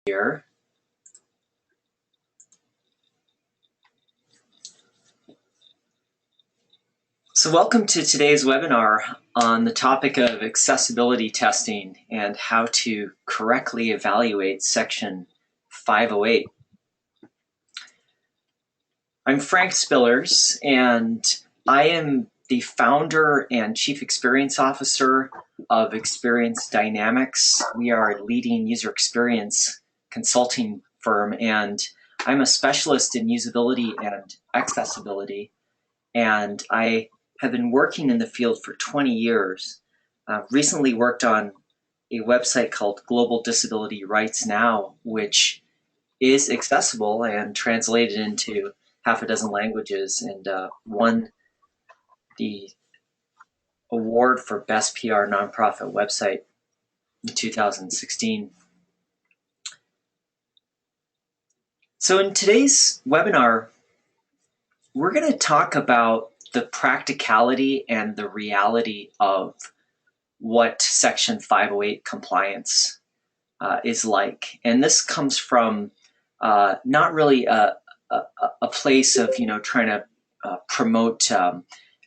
here. So welcome to today's webinar on the topic of accessibility testing and how to correctly evaluate Section 508. I'm Frank Spillers, and I am the founder and Chief Experience Officer of Experience Dynamics. We are a leading user experience consulting firm, and I'm a specialist in usability and accessibility. And I have been working in the field for 20 years. Recently worked on a website called Global Disability Rights Now, which is accessible and translated into half a dozen languages, and won the award for Best PR Nonprofit Website in 2016. So in today's webinar, we're going to talk about the practicality and the reality of what Section 508 compliance is like. And this comes from not really a place of trying to promote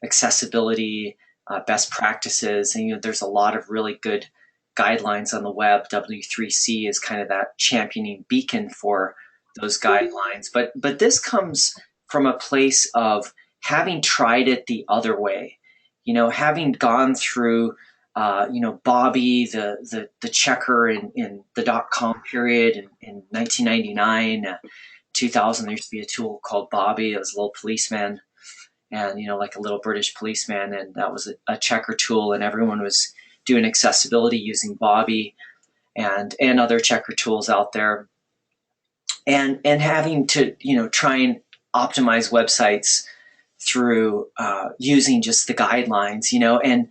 accessibility, best practices, and there's a lot of really good guidelines on the web. W3C is kind of that championing beacon for those guidelines, but this comes from a place of having tried it the other way, having gone through Bobby, the checker in the .com period in 1999, 2000. There used to be a tool called Bobby. It was a little policeman, and like a little British policeman, and that was a checker tool, and everyone was doing accessibility using Bobby and other checker tools out there, and having to try and optimize websites through using just the guidelines, and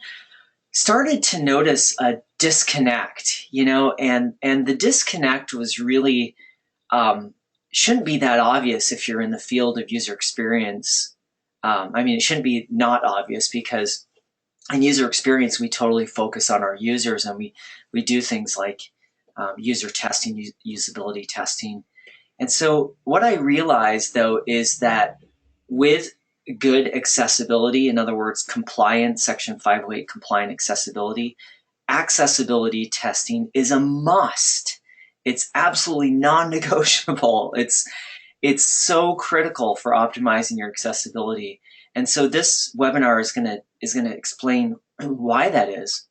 started to notice a disconnect, and the disconnect was really shouldn't be that obvious if you're in the field of user experience. It shouldn't be not obvious, because in user experience, we totally focus on our users, and we do things like user testing, usability testing. And so what I realized, though, is that with good accessibility, in other words, compliant, Section 508 compliant accessibility testing is a must. It's absolutely non-negotiable. It's so critical for optimizing your accessibility. And so this webinar is gonna explain why that is,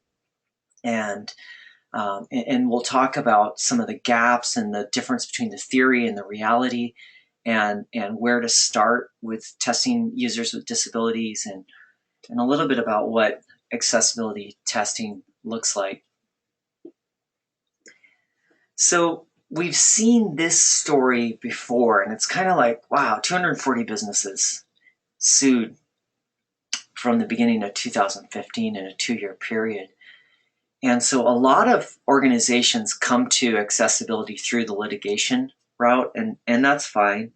and we'll talk about some of the gaps and the difference between the theory and the reality, and where to start with testing users with disabilities, and a little bit about what accessibility testing looks like. So we've seen this story before, and it's kind of like, wow, 240 businesses sued from the beginning of 2015 in a 2-year period. And so a lot of organizations come to accessibility through the litigation route, and that's fine.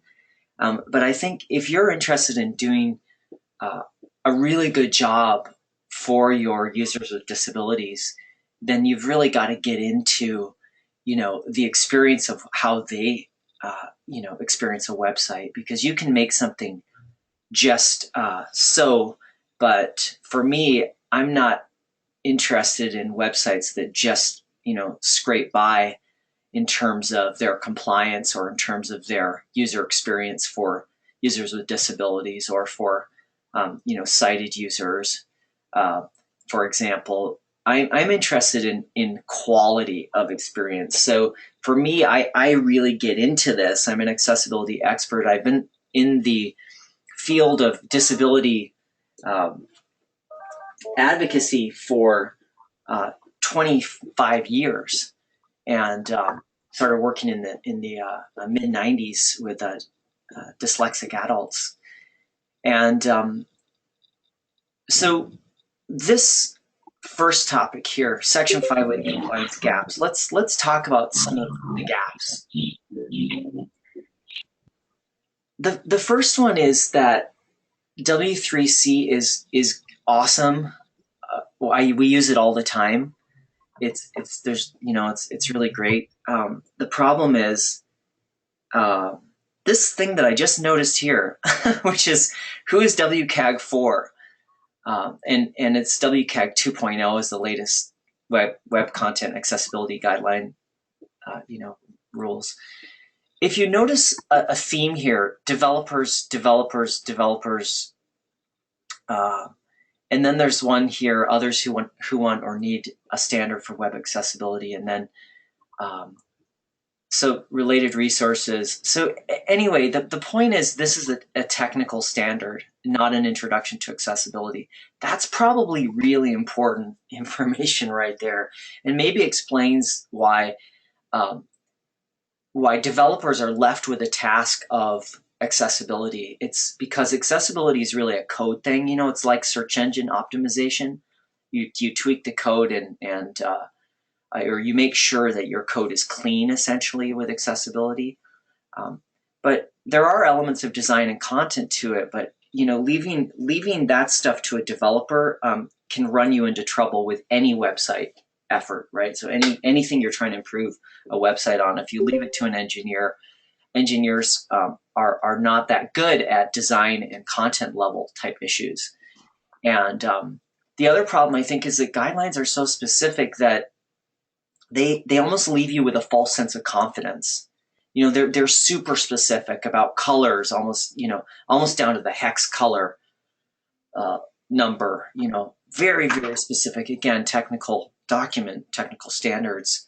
But I think if you're interested in doing a really good job for your users with disabilities, then you've really got to get into the experience of how they experience a website, because you can make something just so, but for me, I'm not interested in websites that just scrape by in terms of their compliance or in terms of their user experience for users with disabilities, or for sighted users. For example, I'm interested in quality of experience. So for me, I really get into this. I'm an accessibility expert. I've been in the field of disability advocacy for 25 years, and started working in the mid-90s with dyslexic adults. And so this first topic here, Section 508 compliance gaps. Let's talk about some of the gaps. The first one is that W3C is awesome. We use it all the time, there's it's really great. The problem is uh, this thing that I just noticed here, which is who is WCAG for? And it's WCAG 2.0 is the latest web content accessibility guideline, rules. If you notice a theme here, developers, developers, developers, uh, and then there's one here, others who want or need a standard for web accessibility, and then um, so related resources. So anyway, the point is this is a technical standard, not an introduction to accessibility. That's probably really important information right there, and maybe explains um, why developers are left with a task of accessibility. It's because accessibility is really a code thing. It's like search engine optimization. You tweak the code and or you make sure that your code is clean, essentially, with accessibility. Um, but there are elements of design and content to it. But leaving that stuff to a developer can run you into trouble with any website effort, right? So anything you're trying to improve a website on, if you leave it to an engineer, engineers are not that good at design and content level type issues. And the other problem, I think, is that guidelines are so specific that they almost leave you with a false sense of confidence. They're super specific about colors, almost down to the hex color uh, number. Very, very specific. Again, technical standards,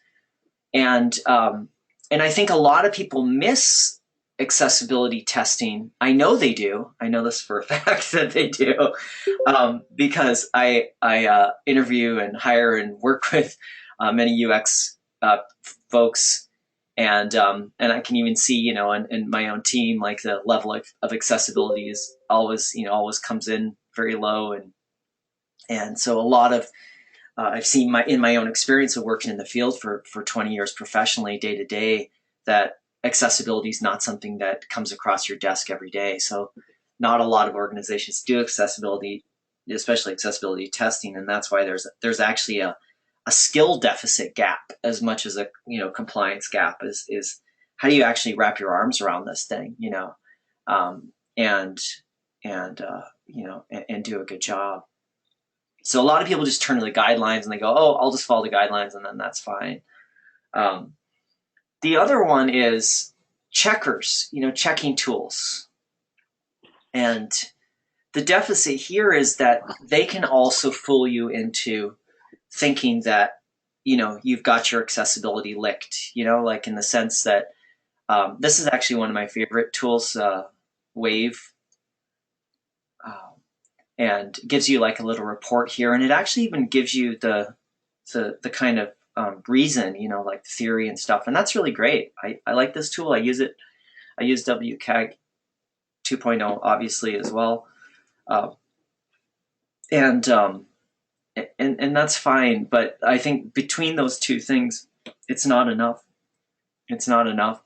and I think a lot of people miss accessibility testing. I know they do. I know this for a fact that they do, because I interview and hire and work with many UX folks, and I can even see, in my own team, like the level of accessibility is always comes in very low, and so a lot of I've seen in my own experience of working in the field for 20 years professionally, day to day, that accessibility is not something that comes across your desk every day. So not a lot of organizations do accessibility, especially accessibility testing, and that's why there's actually a skill deficit gap as much as a compliance gap is how do you actually wrap your arms around this thing, and and do a good job. So a lot of people just turn to the guidelines and they go, oh, I'll just follow the guidelines and then that's fine. Um, the other one is checkers, checking tools. And the deficit here is that they can also fool you into thinking that, you've got your accessibility licked, like in the sense that this is actually one of my favorite tools, Wave. And gives you like a little report here, and it actually even gives you the kind of reason, like theory and stuff, and that's really great. I like this tool. I use it. I use WCAG 2.0 obviously as well, and that's fine. But I think between those two things, it's not enough. It's not enough.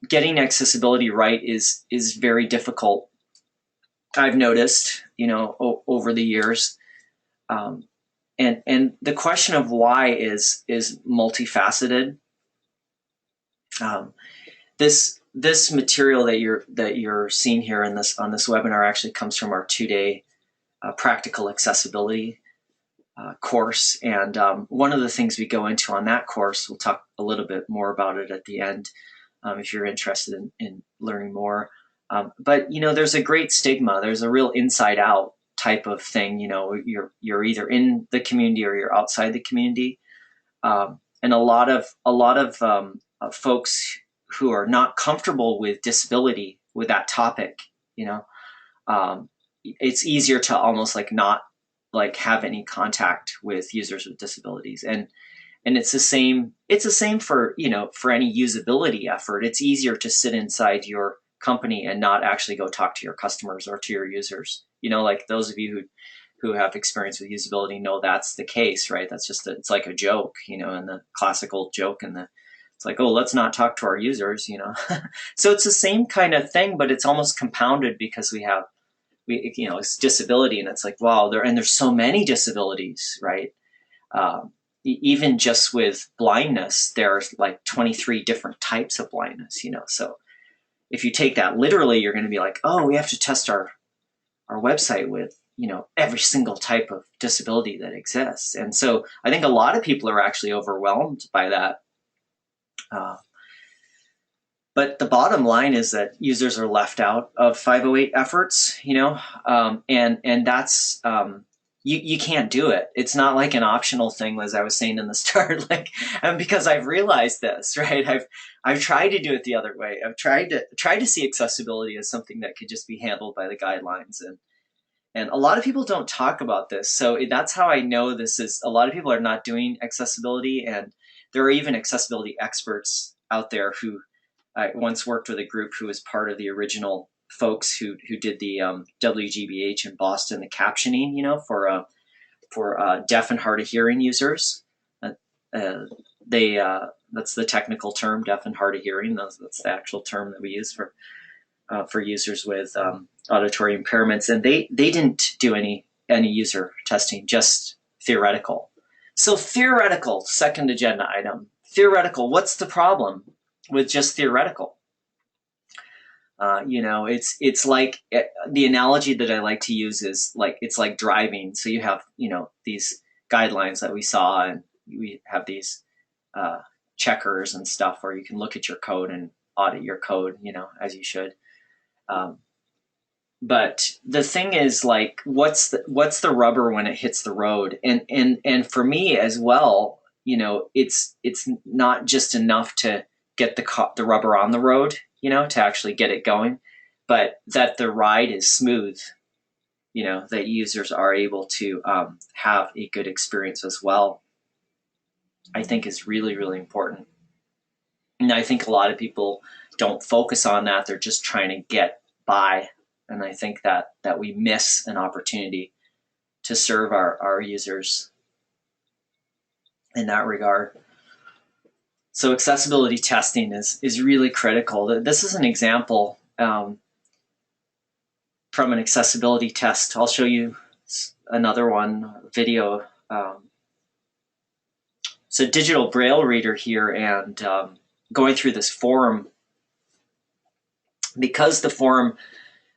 Getting accessibility right is very difficult. I've noticed, over the years, and the question of why is multifaceted. This material that you're seeing here on this webinar actually comes from our 2-day practical accessibility course, and one of the things we go into on that course, we'll talk a little bit more about it at the end, if you're interested in learning more. But there's a great stigma. There's a real inside out type of thing. You're either in the community or you're outside the community, and a lot of folks who are not comfortable with disability, with that topic, it's easier to almost like not like have any contact with users with disabilities, and it's the same for for any usability effort. It's easier to sit inside your company and not actually go talk to your customers or to your users. Like those of you who have experience with usability know that's the case, right? That's just it's like a joke, and the classical joke, and it's like, oh, let's not talk to our users, So it's the same kind of thing, but it's almost compounded because it's disability, and it's like, wow, there's so many disabilities, right? even just with blindness, there's like 23 different types of blindness, so if you take that literally, you're going to be like, oh, we have to test our website with every single type of disability that exists. And so I think a lot of people are actually overwhelmed by that. But the bottom line is that users are left out of 508 efforts, and that's you can't do it. It's not like an optional thing, as I was saying in the start. Because I've realized this, right? I've tried to do it the other way. I've tried to see accessibility as something that could just be handled by the guidelines, and a lot of people don't talk about this. So that's how I know this is. A lot of people are not doing accessibility, and there are even accessibility experts out there who. I once worked with a group who was part of the original folks who did the WGBH in Boston, the captioning, for deaf and hard of hearing users. That's the technical term, deaf and hard of hearing. That's the actual term that we use for users with auditory impairments. And they didn't do any user testing, just theoretical. So theoretical, second agenda item. Theoretical, what's the problem with just theoretical? It's like the analogy that I like to use is it's like driving. So you have these guidelines that we saw, and we have these checkers and stuff where you can look at your code and audit your code, as you should. But the thing is, what's the rubber when it hits the road? And for me as well, it's not just enough to get the rubber on the road, to actually get it going, but that the ride is smooth, that users are able to have a good experience as well, I think is really, really important. And I think a lot of people don't focus on that. They're just trying to get by. And I think that we miss an opportunity to serve our users in that regard. So accessibility testing is really critical. This is an example from an accessibility test. I'll show you another one, video. So digital braille reader here, and going through this form, because the form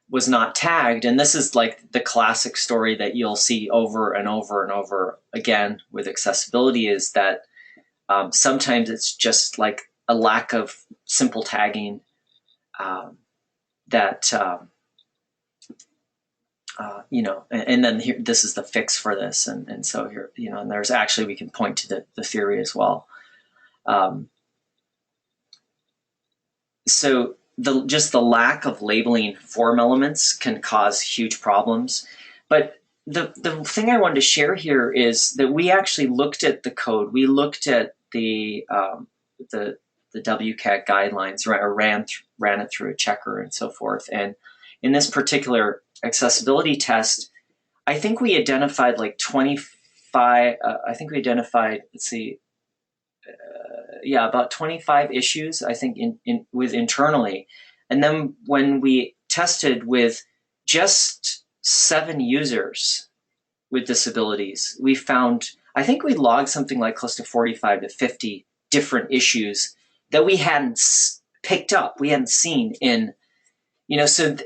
was not tagged, and this is like the classic story that you'll see over and over and over again with accessibility, is that sometimes it's just like a lack of simple tagging and then here, this is the fix for this. And so here, and there's actually, we can point to the theory as well. So just the lack of labeling form elements can cause huge problems. But the thing I wanted to share here is that we actually looked at the code. We looked at the WCAG guidelines, or ran it through a checker and so forth. And in this particular accessibility test, I think we identified like 25. Let's see. About 25 issues, I think, with internally. And then when we tested with just 7 users with disabilities, we found, I think we logged something like close to 45 to 50 different issues that we hadn't picked up, we hadn't seen in, so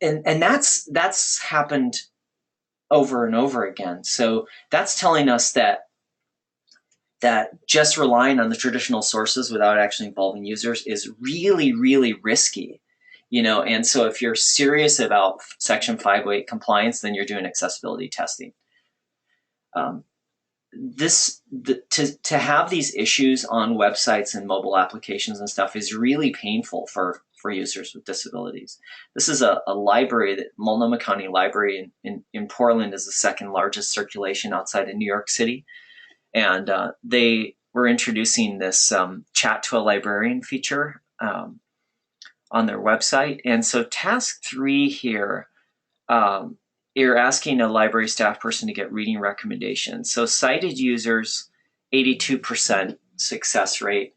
and that's happened over and over again. So that's telling us that just relying on the traditional sources without actually involving users is really, really risky, and so if you're serious about Section 508 compliance, then you're doing accessibility testing. To have these issues on websites and mobile applications and stuff is really painful for users with disabilities. This is a library, that Multnomah County Library in Portland is the second largest circulation outside of New York City. And they were introducing this chat to a librarian feature on their website. And so task 3 here, you're asking a library staff person to get reading recommendations. So sighted users, 82% success rate.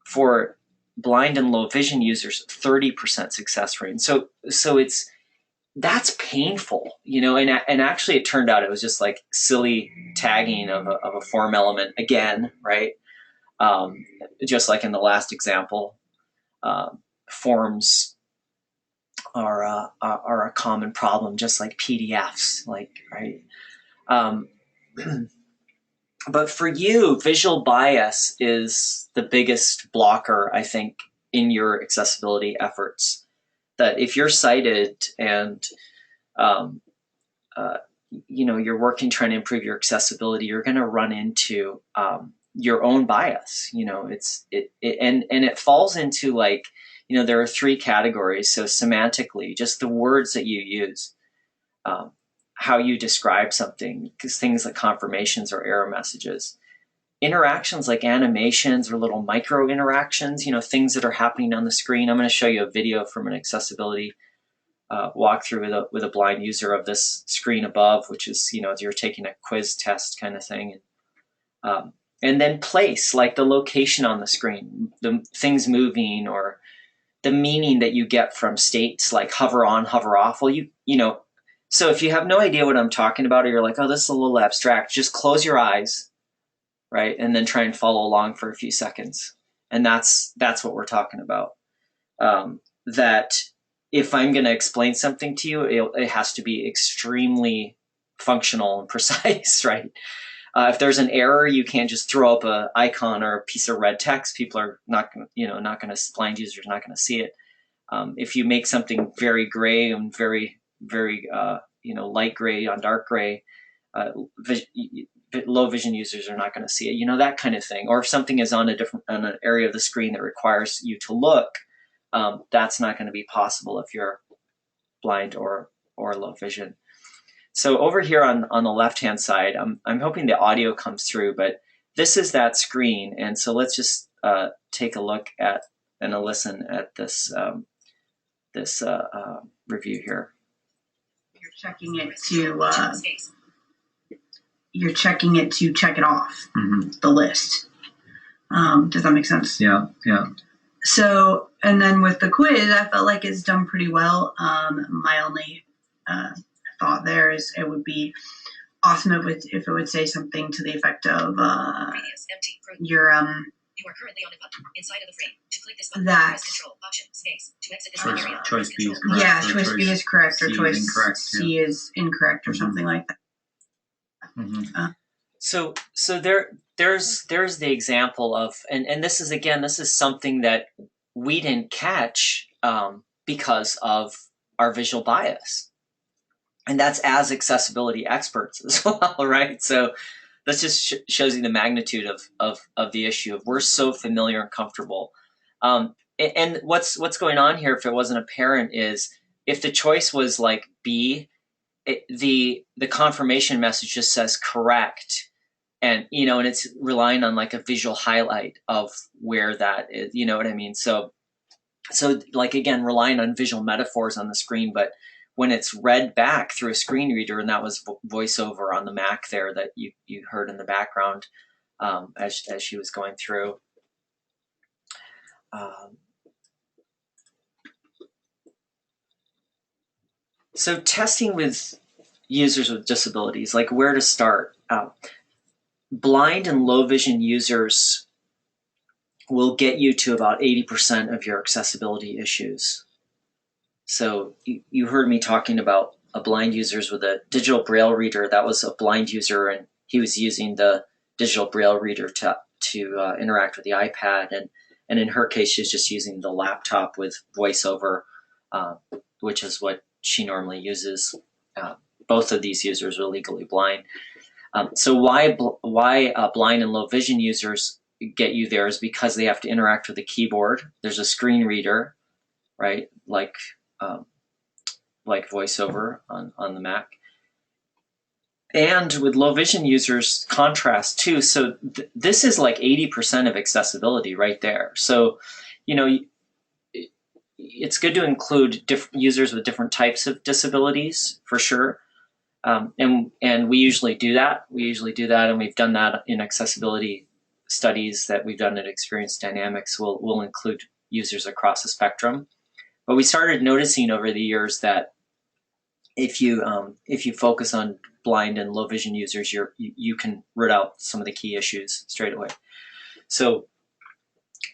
For blind and low vision users, 30% success rate. So it's that's painful, and actually it turned out it was just like silly tagging of a form element again, right? Just like in the last example, forms are a common problem, just like PDFs, like, right? Um, but for you, visual bias is the biggest blocker, I think, in your accessibility efforts. That if you're sighted and um, uh, you're working trying to improve your accessibility, you're going to run into your own bias. And it falls into, like, there are three categories. So semantically, just the words that you use, how you describe something, because things like confirmations or error messages. Interactions like animations or little micro interactions, things that are happening on the screen. I'm going to show you a video from an accessibility walkthrough with a blind user of this screen above, which is, you're taking a quiz test kind of thing. And then place, like the location on the screen, the things moving, or the meaning that you get from states like hover on, hover off. Well, so if you have no idea what I'm talking about, or you're like, oh, this is a little abstract, just close your eyes, right? And then try and follow along for a few seconds. And that's what we're talking about. That if I'm going to explain something to you, it has to be extremely functional and precise, right? If there's an error, you can't just throw up an icon or a piece of red text. People are not going to, blind users are not going to see it. If you make something very gray and very, very, light gray on dark gray, low vision users are not going to see it, that kind of thing. Or if something is on an area of the screen that requires you to look, that's not going to be possible if you're blind or low vision. So over here on the left-hand side, I'm hoping the audio comes through, but this is that screen. And so let's just take a look at and a listen at this review here. You're checking it to check it off the list. Does that make sense? Yeah. So, and then with the quiz, I felt like it's done pretty well. My only thought there is it would be awesome if it would say something to the effect of your you are currently on a button inside of the frame. To click this button, press Control Option Space to exit this area. Choice B is correct. Yeah, choice B is correct, or choice incorrect, C is incorrect, or something like that. So there's the example of, and this is something that we didn't catch because of our visual bias, and that's as accessibility experts as well, right? So this just shows you the magnitude of the issue. We're so familiar and comfortable. And what's going on here, if it wasn't apparent, is if the choice was like B, the confirmation message just says correct, and and it's relying on like a visual highlight of where that is. You know what I mean? So like, again, relying on visual metaphors on the screen, but when it's read back through a screen reader, and that was voiceover on the Mac there that you heard in the background as she was going through. So testing with users with disabilities, like where to start. Blind and low vision users will get you to about 80% of your accessibility issues. So you heard me talking about a blind users with a digital braille reader. That was a blind user, and he was using the digital braille reader to interact with the iPad, and in her case, she's just using the laptop with voiceover, which is what she normally uses. Both of these users are legally blind. So why blind and low vision users get you there is because they have to interact with the keyboard. There's a screen reader, right? Like voiceover on the Mac. And with low vision users, contrast too. So this is like 80% of accessibility right there. So, it's good to include users with different types of disabilities for sure. And we usually do that. And we've done that in accessibility studies that we've done at Experience Dynamics. We'll include users across the spectrum. But we started noticing over the years that if you focus on blind and low vision users, you can root out some of the key issues straight away. So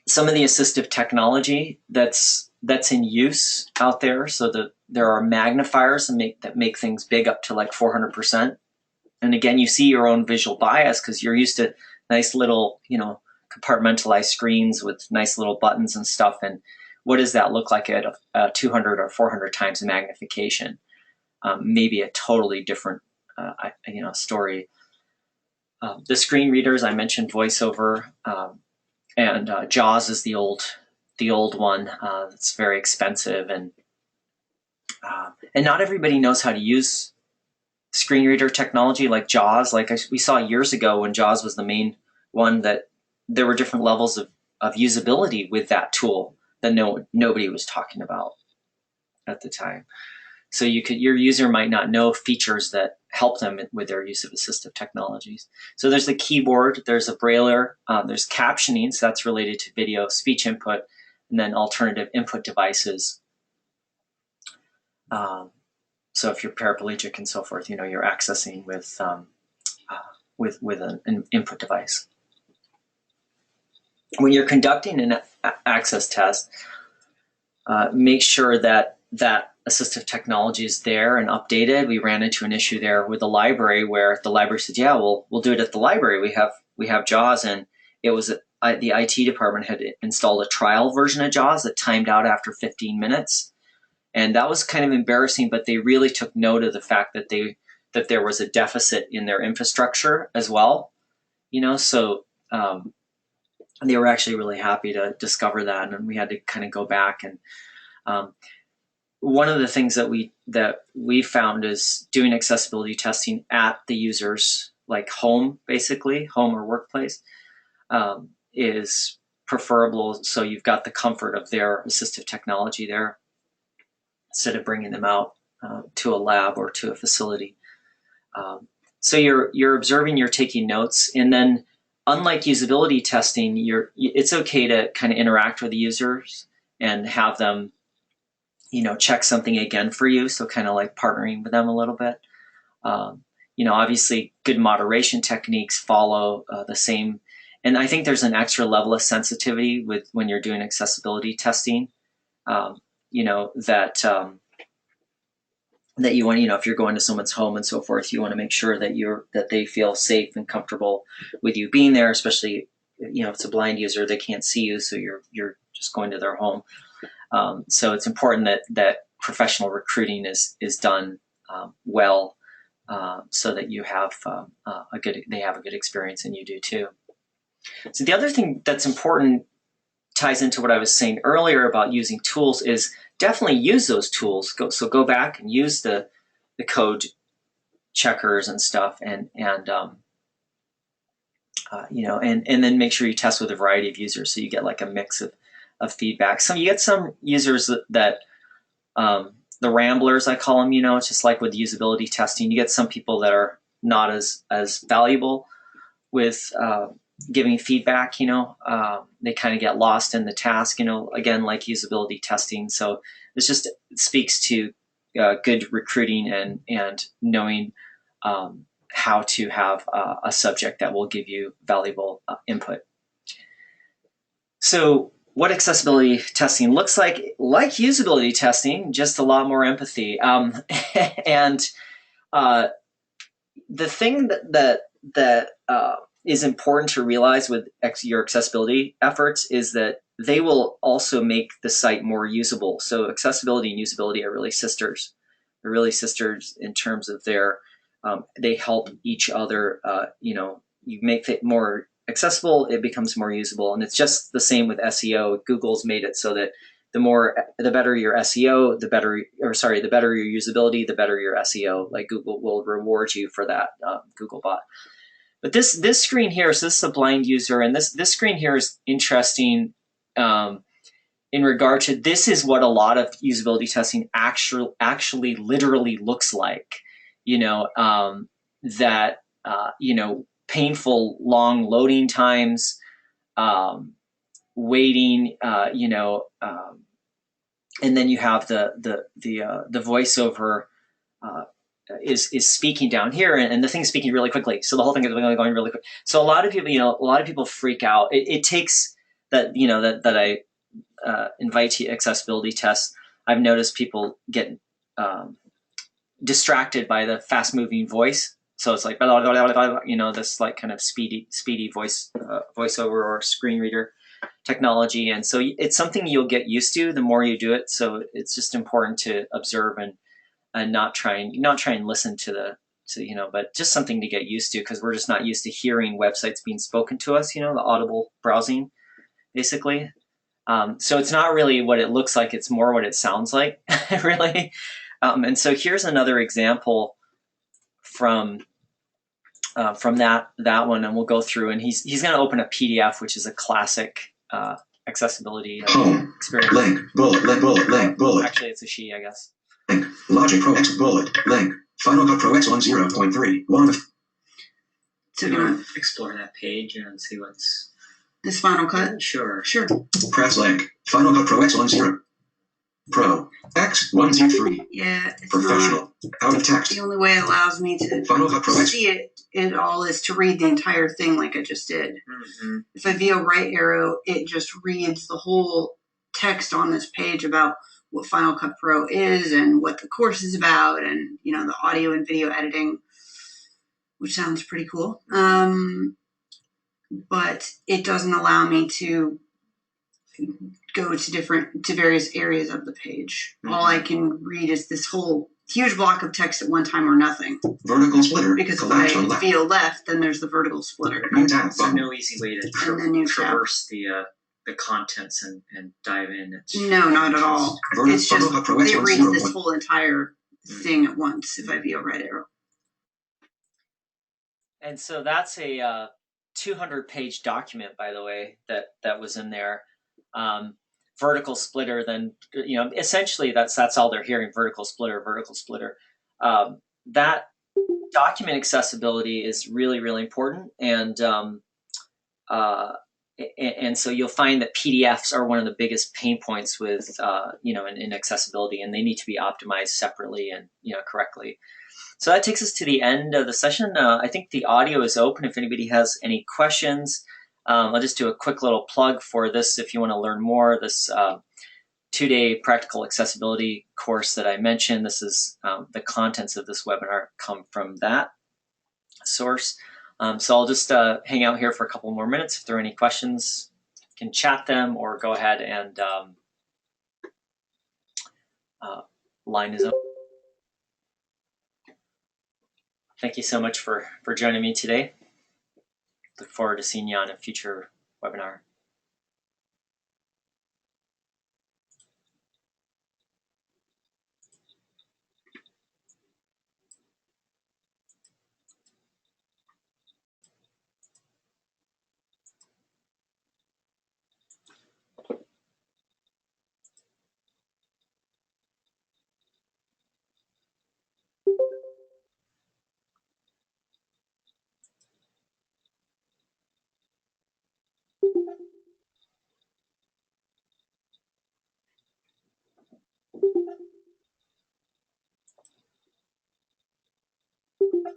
some of the assistive technology that's in use out there. So there are magnifiers that make things big up to like 400%. And again, you see your own visual bias because you're used to nice little, compartmentalized screens with nice little buttons and stuff. And what does that look like at 200 or 400 times magnification? Maybe a totally different, story. The screen readers, I mentioned VoiceOver, and JAWS is the old one. It's very expensive, and not everybody knows how to use screen reader technology like JAWS. Like we saw years ago when JAWS was the main one, that there were different levels of usability with that tool that nobody was talking about at the time. So your user might not know features that help them with their use of assistive technologies. So there's the keyboard, there's a brailler, there's captioning, so that's related to video, speech input, and then alternative input devices. So if you're paraplegic and so forth, you're accessing with an input device. When you're conducting an access test, make sure that assistive technology is there and updated. We ran into an issue there with the library where the library said, "Yeah, we'll do it at the library. We have JAWS," and it was the IT department had installed a trial version of JAWS that timed out after 15 minutes. And that was kind of embarrassing, but they really took note of the fact that there was a deficit in their infrastructure as well. So they were actually really happy to discover that, and we had to kind of go back. And one of the things that we found is doing accessibility testing at the user's like home, basically home or workplace, is preferable. So you've got the comfort of their assistive technology there, instead of bringing them out to a lab or to a facility. So you're observing, you're taking notes, and then unlike usability testing, it's okay to kind of interact with the users and have them, check something again for you. So kind of like partnering with them a little bit. Obviously good moderation techniques follow the same. And I think there's an extra level of sensitivity when you're doing accessibility testing. That you want, if you're going to someone's home and so forth, you want to make sure that they feel safe and comfortable with you being there, especially, if it's a blind user, they can't see you, so you're just going to their home. So it's important that professional recruiting is done well, so that you have they have a good experience and you do too. So the other thing that's important ties into what I was saying earlier about using tools is definitely use those tools. Go back and use the code checkers and stuff, and then make sure you test with a variety of users so you get like a mix of feedback. You get some users that the ramblers, I call them. It's just like with usability testing. You get some people that are not as valuable with giving feedback. They kind of get lost in the task. Again, like usability testing. So it speaks to good recruiting and knowing how to have a subject that will give you valuable input. So what accessibility testing looks like usability testing, just a lot more empathy. And the thing that is important to realize with your accessibility efforts is that they will also make the site more usable. So accessibility and usability are really sisters. They're really sisters in terms of they help each other. You make it more accessible, it becomes more usable. And it's just the same with SEO. Google's made it so that the better your SEO, the better your usability, the better your SEO. Like Google will reward you for that, Googlebot. But this screen here, so this is a blind user, and this screen here is interesting in regard to this is what a lot of usability testing actually literally looks like. Painful long loading times, waiting, and then you have the voiceover is speaking down here, and the thing's speaking really quickly. So the whole thing is going really quick. So a lot of people freak out. It takes that that I invite to accessibility tests. I've noticed people get distracted by the fast moving voice. So it's like this like kind of speedy voiceover or screen reader technology, and so it's something you'll get used to the more you do it. So it's just important to observe and not try and listen to but just something to get used to, because we're just not used to hearing websites being spoken to us. The audible browsing, basically. So it's not really what it looks like; it's more what it sounds like, really. And so here's another example from that one, and we'll go through. And he's going to open a PDF, which is a classic accessibility home experience. Link bullet link bullet. Actually, it's a she, I guess. Link Logic Pro X bullet link Final Cut Pro X 10.3 1. So Do you want to explore that page and see what's this Final Cut? Sure. Press link Final Cut Pro X 10 Pro X 103. Yeah, it's Professional. Out of text. the only way it allows me to Final Cut Pro X. see it all is to read the entire thing like I just did. Mm-hmm. If I VO right arrow, it just reads the whole text on this page about what Final Cut Pro is and what the course is about, and the audio and video editing, which sounds pretty cool. But it doesn't allow me to go to various areas of the page. Mm-hmm. All I can read is this whole huge block of text at one time, or nothing. Vertical splitter. Because if I VO left, then there's the vertical splitter. New tab. So no easy way to traverse the contents and dive in. No, not at all. It's just it reads this whole entire thing at once if I VO right arrow. And so that's a 200-page document, by the way, that was in there. Vertical splitter, then essentially that's all they're hearing: vertical splitter. That document accessibility is really, really important, and so you'll find that PDFs are one of the biggest pain points with in accessibility, and they need to be optimized separately and correctly. So that takes us to the end of the session. I think the audio is open if anybody has any questions. I'll just do a quick little plug for this if you want to learn more. This 2-day practical accessibility course that I mentioned, this is the contents of this webinar come from that source. So I'll just hang out here for a couple more minutes. If there are any questions, you can chat them or go ahead and line is open. Thank you so much for joining me today. Look forward to seeing you on a future webinar.